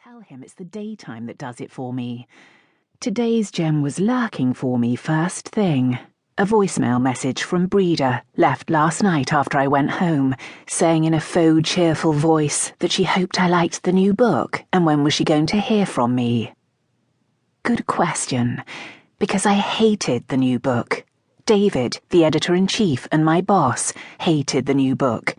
tell him it's the daytime that does it for me. Today's gem was lurking for me first thing. A voicemail message from Breeder, left last night after I went home, saying in a faux cheerful voice that she hoped I liked the new book and when was she going to hear from me. Good question, because I hated the new book. David, the editor-in-chief, and my boss hated the new book.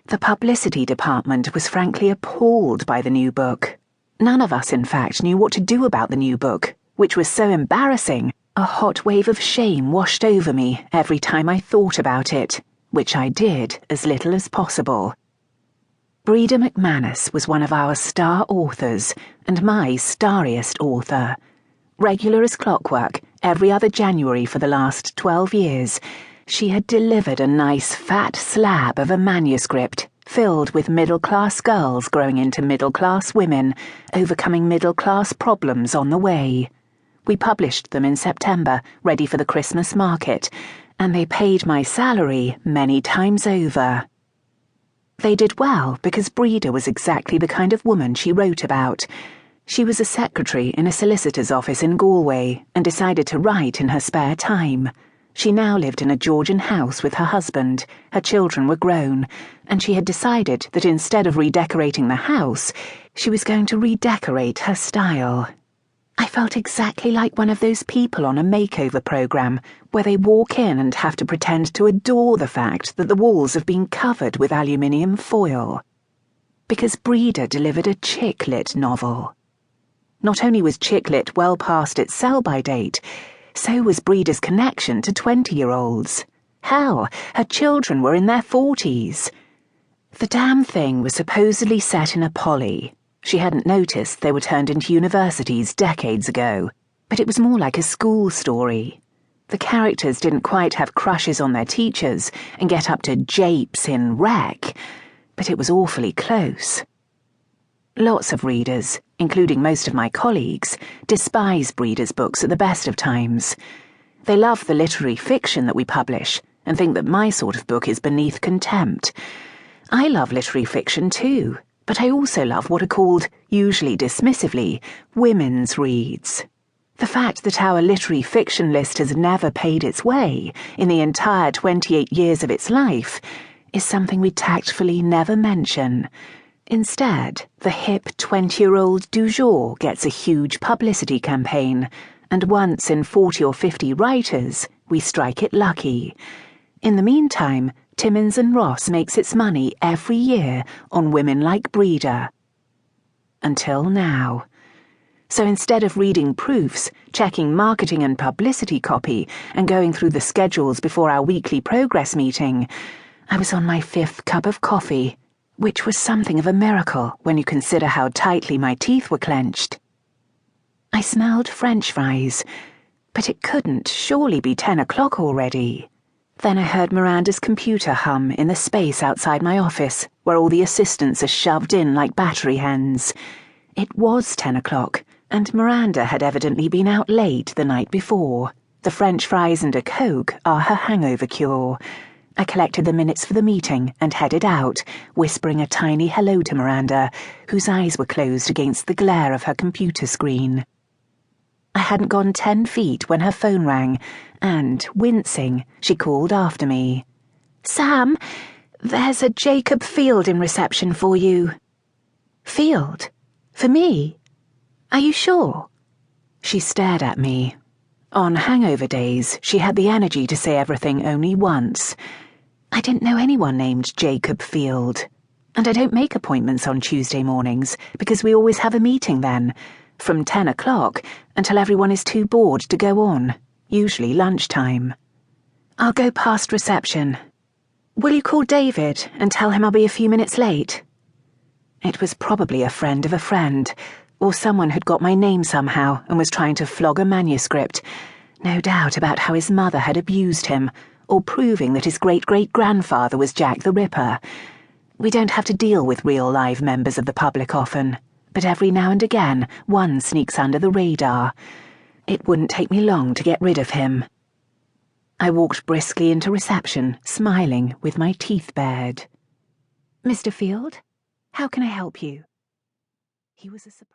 The publicity department was frankly appalled by the new book. None of us, in fact, knew what to do about the new book, which was so embarrassing, a hot wave of shame washed over me every time I thought about it, which I did as little as possible. Breeder McManus was one of our star authors, and my starriest author. Regular as clockwork, every other January for the last 12 years, she had delivered a nice fat slab of a manuscript filled with middle-class girls growing into middle-class women, overcoming middle-class problems on the way. We published them in September, ready for the Christmas market, and they paid my salary many times over. They did well because Breeder was exactly the kind of woman she wrote about. She was a secretary in a solicitor's office in Galway and decided to write in her spare time. She now lived in a Georgian house with her husband, her children were grown, and she had decided that instead of redecorating the house, she was going to redecorate her style. I felt exactly like one of those people on a makeover program where they walk in and have to pretend to adore the fact that the walls have been covered with aluminium foil. Because Breeder delivered a chick-lit novel. Not only was chick-lit well past its sell-by date, so was Breeder's connection to 20-year-olds. Hell, her children were in their 40s. The damn thing was supposedly set in a poly. She hadn't noticed they were turned into universities decades ago, but it was more like a school story. The characters didn't quite have crushes on their teachers and get up to japes in Wreck, but it was awfully close. Lots of readers, including most of my colleagues, despise Breeder's books at the best of times. They love the literary fiction that we publish and think that my sort of book is beneath contempt. I love literary fiction too, but I also love what are called, usually dismissively, women's reads. The fact that our literary fiction list has never paid its way in the entire 28 years of its life is something we tactfully never mention. Instead, the hip 20-year-old du jour gets a huge publicity campaign, and once in 40 or 50 writers, we strike it lucky. In the meantime, Timmins Ross makes its money every year on women like Breeder. Until now. So instead of reading proofs, checking marketing and publicity copy, and going through the schedules before our weekly progress meeting, I was on my 5th cup of coffee, which was something of a miracle when you consider how tightly my teeth were clenched. I smelled French fries, but it couldn't surely be 10 o'clock already. Then I heard Miranda's computer hum in the space outside my office, where all the assistants are shoved in like battery hens. It was 10 o'clock, and Miranda had evidently been out late the night before. The French fries and a Coke are her hangover cure. I collected the minutes for the meeting and headed out, whispering a tiny hello to Miranda, whose eyes were closed against the glare of her computer screen. I hadn't gone 10 feet when her phone rang, and, wincing, she called after me. "Sam, there's a Jacob Field in reception for you." "Field? For me? Are you sure?" She stared at me. On hangover days, she had the energy to say everything only once. I didn't know anyone named Jacob Field. And I don't make appointments on Tuesday mornings because we always have a meeting then, from 10 o'clock until everyone is too bored to go on, usually lunchtime. "I'll go past reception. Will you call David and tell him I'll be a few minutes late?" It was probably a friend of a friend, or someone who'd got my name somehow and was trying to flog a manuscript, no doubt about how his mother had abused him, or proving that his great-great-grandfather was Jack the Ripper. We don't have to deal with real live members of the public often, but every now and again one sneaks under the radar. It wouldn't take me long to get rid of him. I walked briskly into reception, smiling with my teeth bared. "Mr. Field, how can I help you?" He was a surprise.